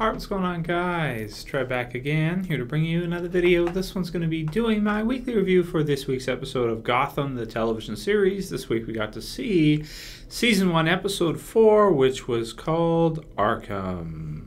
Alright, what's going on, guys? Try back again, here to bring you another video. This one's going to be doing my weekly review for this week's episode of Gotham, the television series. This week we got to see Season 1, Episode 4, which was called Arkham.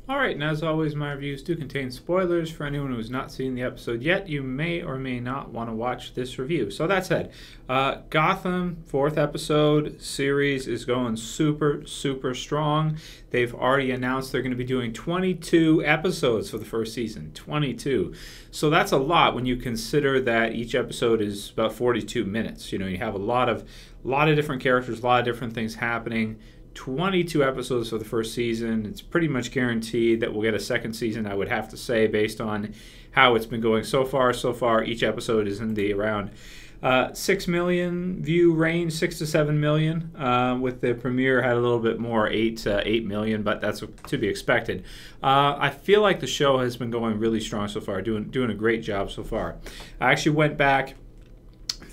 Alright, and as always, my reviews do contain spoilers. For anyone who has not seen the episode yet, you may or may not want to watch this review. So that said, Gotham, 4th episode series is going super strong. They've already announced they're going to be doing 22 episodes for the first season. 22. So that's a lot when you consider that each episode is about 42 minutes. You know, you have a lot of different characters, a lot of different things happening. 22 episodes for the first season. It's pretty much guaranteed that we'll get a second season, I would have to say, based on how it's been going so far. So far, each episode is in the around 6 million view range, 6 to 7 million. With the premiere, had a little bit more, 8 million, but that's to be expected. I feel like the show has been going really strong so far, doing a great job so far. I actually went back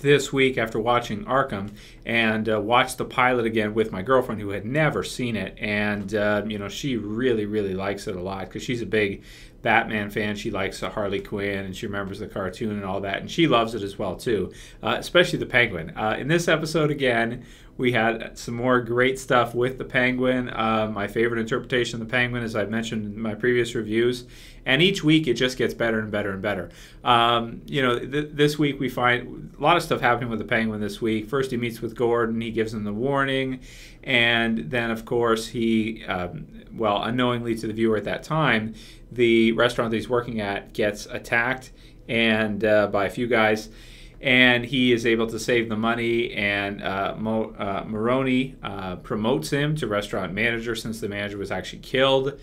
this week after watching Arkham and watched the pilot again with my girlfriend who had never seen it, and you know, she really likes it a lot because she's a big Batman fan. She likes Harley Quinn and she remembers the cartoon and all that, and she loves it as well too, especially the Penguin. In this episode again, we had some more great stuff with the Penguin. My favorite interpretation of the Penguin, as I've mentioned in my previous reviews. And each week it just gets better and better and better. You know, this week we find a lot of stuff happening with the Penguin this week. First he meets with Gordon, he gives him the warning. And then, of course, he, well, unknowingly to the viewer at that time, the restaurant that he's working at gets attacked and by a few guys. And he is able to save the money, and Maroni promotes him to restaurant manager since the manager was actually killed.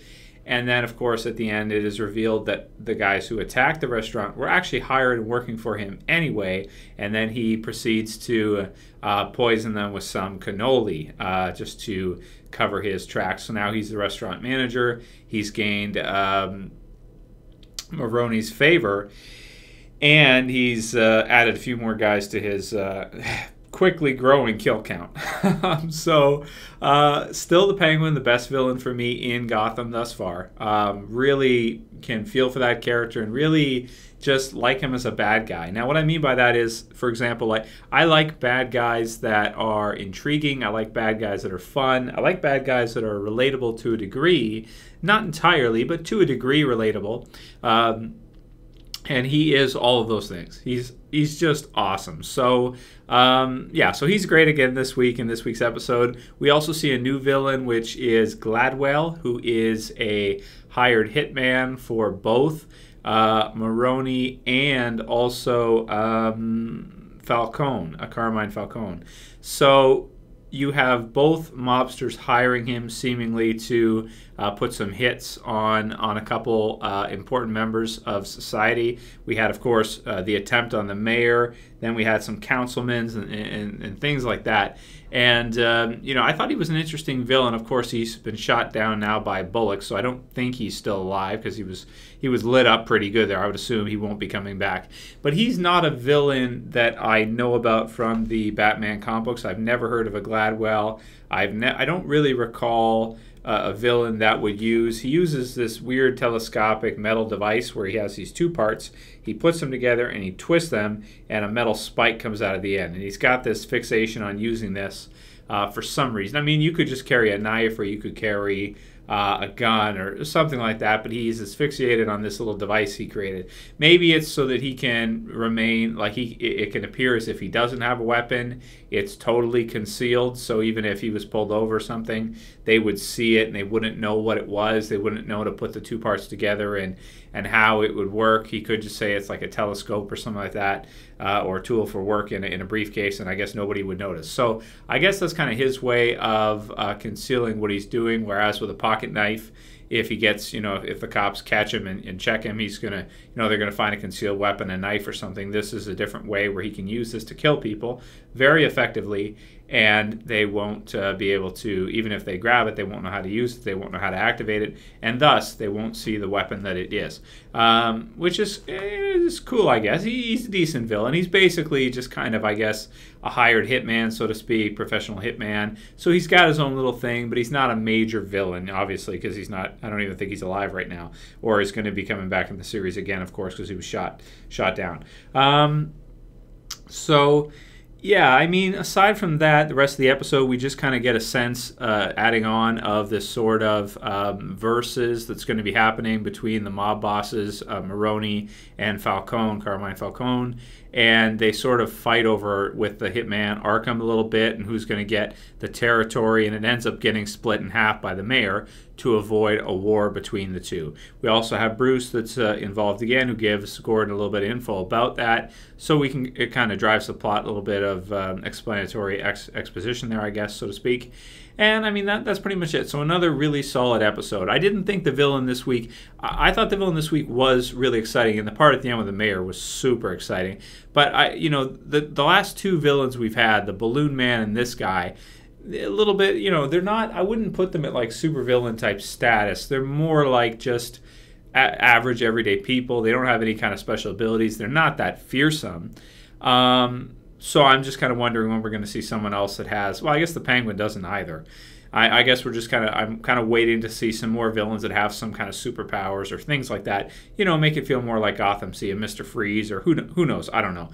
And then, of course, at the end, it is revealed that the guys who attacked the restaurant were actually hired and working for him anyway. And then he proceeds to poison them with some canoli just to cover his tracks. So now he's the restaurant manager. He's gained Maroni's favor. And he's added a few more guys to his quickly growing kill count. So still the Penguin, the best villain for me in Gotham thus far. Really can feel for that character and really just like him as a bad guy. Now what I mean by that is, for example, like I like bad guys that are intriguing. I like bad guys that are fun. I like bad guys that are relatable to a degree. Not entirely, but to a degree relatable. And he is all of those things. He's just awesome. So, yeah, so he's great again this week in this week's episode. We also see a new villain, which is Gladwell, who is a hired hitman for both Maroni and also Falcone, Carmine Falcone. So you have both mobsters hiring him seemingly to put some hits on a couple important members of society. We had, of course, the attempt on the mayor. Then we had some councilmen and things like that. And, you know, I thought he was an interesting villain. Of course, he's been shot down now by Bullock, so I don't think he's still alive because he was lit up pretty good there. I would assume he won't be coming back. But he's not a villain that I know about from the Batman comic books. I've never heard of a Gladwell. I don't really recall a villain that would use. He uses this weird telescopic metal device where he has these two parts. He puts them together and he twists them, and a metal spike comes out of the end. And he's got this fixation on using this for some reason. I mean, you could just carry a knife, or you could carry a gun or something like that, but he's asphyxiated on this little device he created. Maybe it's so that he can remain, like it can appear as if he doesn't have a weapon. It's totally concealed, so even if he was pulled over or something, they would see it and they wouldn't know what it was. They wouldn't know to put the two parts together and how it would work. He could just say it's like a telescope or something like that, or a tool for work in a briefcase, and I guess nobody would notice. So I guess that's kind of his way of concealing what he's doing, whereas with a pocket knife, if he gets, you know, if the cops catch him and check him, he's going to, you know, they're going to find a concealed weapon, a knife or something. This is a different way where he can use this to kill people very effectively, and they won't be able to, even if they grab it, they won't know how to use it, they won't know how to activate it, and thus they won't see the weapon that it is. which is cool, I guess. He's a decent villain. He's basically just kind of, I guess, a hired hitman, so to speak, professional hitman. So he's got his own little thing, but he's not a major villain, obviously, because he's not, I don't even think he's alive right now, or is going to be coming back in the series again, of course, because he was shot down. So, yeah, I mean, aside from that, the rest of the episode, we just kind of get a sense, adding on, of this sort of versus that's going to be happening between the mob bosses, Maroni and Carmine Falcone, and they sort of fight over with the hitman Arkham a little bit and who's going to get the territory, and it ends up getting split in half by the mayor to avoid a war between the two. We also have Bruce that's involved again, who gives Gordon a little bit of info about that, so it kind of drives the plot, a little bit of explanatory exposition there, I guess, so to speak. And I mean, that's pretty much it. So another really solid episode. I didn't think the villain this week, I thought the villain this week was really exciting, and the part at the end with the mayor was super exciting. But the last two villains we've had, the Balloon Man and this guy, a little bit, they're not, I wouldn't put them at like super villain type status. They're more like just average everyday people. They don't have any kind of special abilities. They're not that fearsome. So I'm just kind of wondering when we're going to see someone else that has, well, I guess the Penguin doesn't either. I guess we're just I'm kind of waiting to see some more villains that have some kind of superpowers or things like that. Make it feel more like Gotham, see a Mr. Freeze, or who knows, I don't know.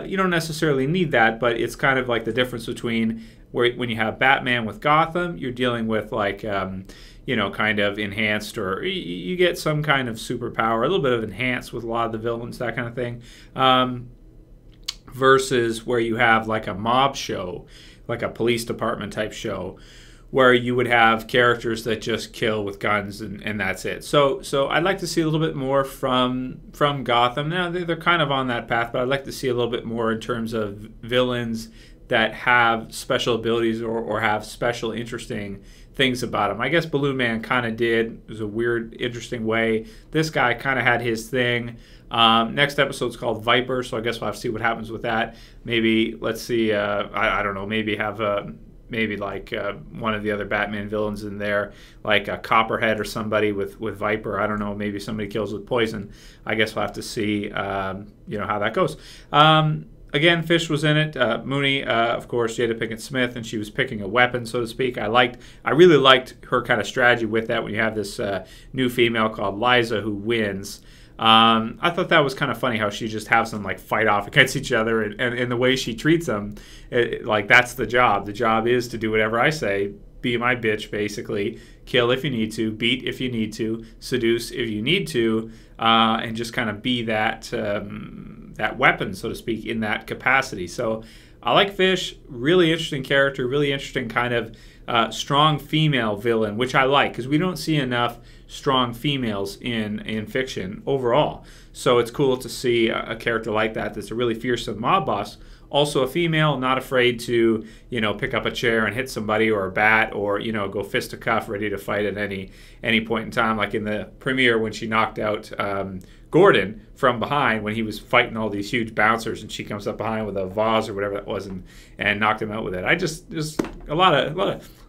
You don't necessarily need that, but it's kind of like the difference between when you have Batman with Gotham, you're dealing with like, kind of enhanced, or you get some kind of superpower, a little bit of enhanced with a lot of the villains, that kind of thing. Versus where you have like a mob show, like a police department type show, where you would have characters that just kill with guns and that's it. So I'd like to see a little bit more from Gotham. Now they're kind of on that path, but I'd like to see a little bit more in terms of villains that have special abilities or have special interesting things about them. I guess Balloon Man kind of did. It was a weird, interesting way. This guy kind of had his thing. Next episode's called Viper, so I guess we'll have to see what happens with that. Maybe, let's see, I don't know, maybe have one of the other Batman villains in there, like a Copperhead or somebody with Viper. I don't know, maybe somebody kills with poison. I guess we'll have to see, how that goes. Again, Fish was in it. Mooney, of course, Jada Pinkett Smith, and she was picking a weapon, so to speak. I really liked her kind of strategy with that when you have this new female called Liza who wins. I thought that was kind of funny how she just has them like fight off against each other, and the way she treats them, like that's the job. The job is to do whatever I say, be my bitch, basically. Kill if you need to, beat if you need to, seduce if you need to, and just kind of be that weapon, so to speak, in that capacity. So I like Fish. Really interesting character, really interesting kind of strong female villain, which I like because we don't see enough strong females in fiction overall. So it's cool to see a character like that that's a really fearsome mob boss. Also a female, not afraid to, pick up a chair and hit somebody, or a bat, or, go fist to cuff, ready to fight at any point in time. Like in the premiere when she knocked out Gordon from behind when he was fighting all these huge bouncers, and she comes up behind with a vase or whatever that was and knocked him out with it. I just a lot of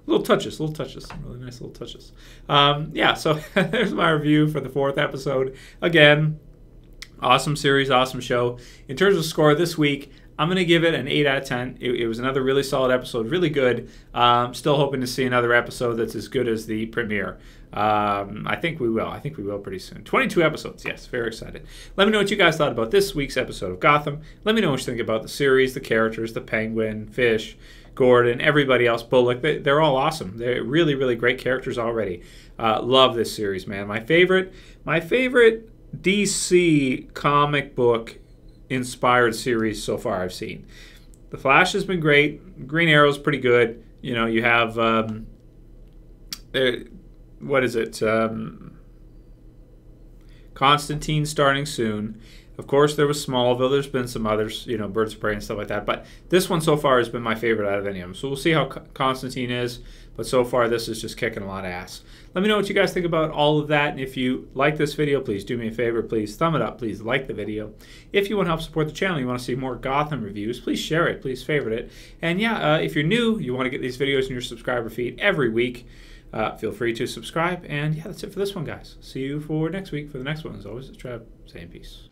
little touches, really nice little touches. So there's my review for the 4th episode. Again, awesome series, awesome show. In terms of score this week, I'm going to give it an 8 out of 10. It was another really solid episode, really good. Still hoping to see another episode that's as good as the premiere. I think we will pretty soon. 22 episodes, yes, very excited. Let me know what you guys thought about this week's episode of Gotham. Let me know what you think about the series, the characters, the Penguin, Fish, Gordon, everybody else, Bullock. They're all awesome. They're really, really great characters already. Love this series, man. My favorite DC comic book inspired series so far I've seen. The Flash has been great. Green Arrow's pretty good. You have what is it? Constantine starting soon. Of course, there was Smallville. There's been some others, Birds of Prey and stuff like that. But this one so far has been my favorite out of any of them. So we'll see how Constantine is. But so far, this is just kicking a lot of ass. Let me know what you guys think about all of that. And if you like this video, please do me a favor. Please thumb it up. Please like the video. If you want to help support the channel, you want to see more Gotham reviews, please share it. Please favorite it. And if you're new, you want to get these videos in your subscriber feed every week. Feel free to subscribe. And yeah, that's it for this one, guys. See you for next week for the next one. As always, it's Trav saying peace.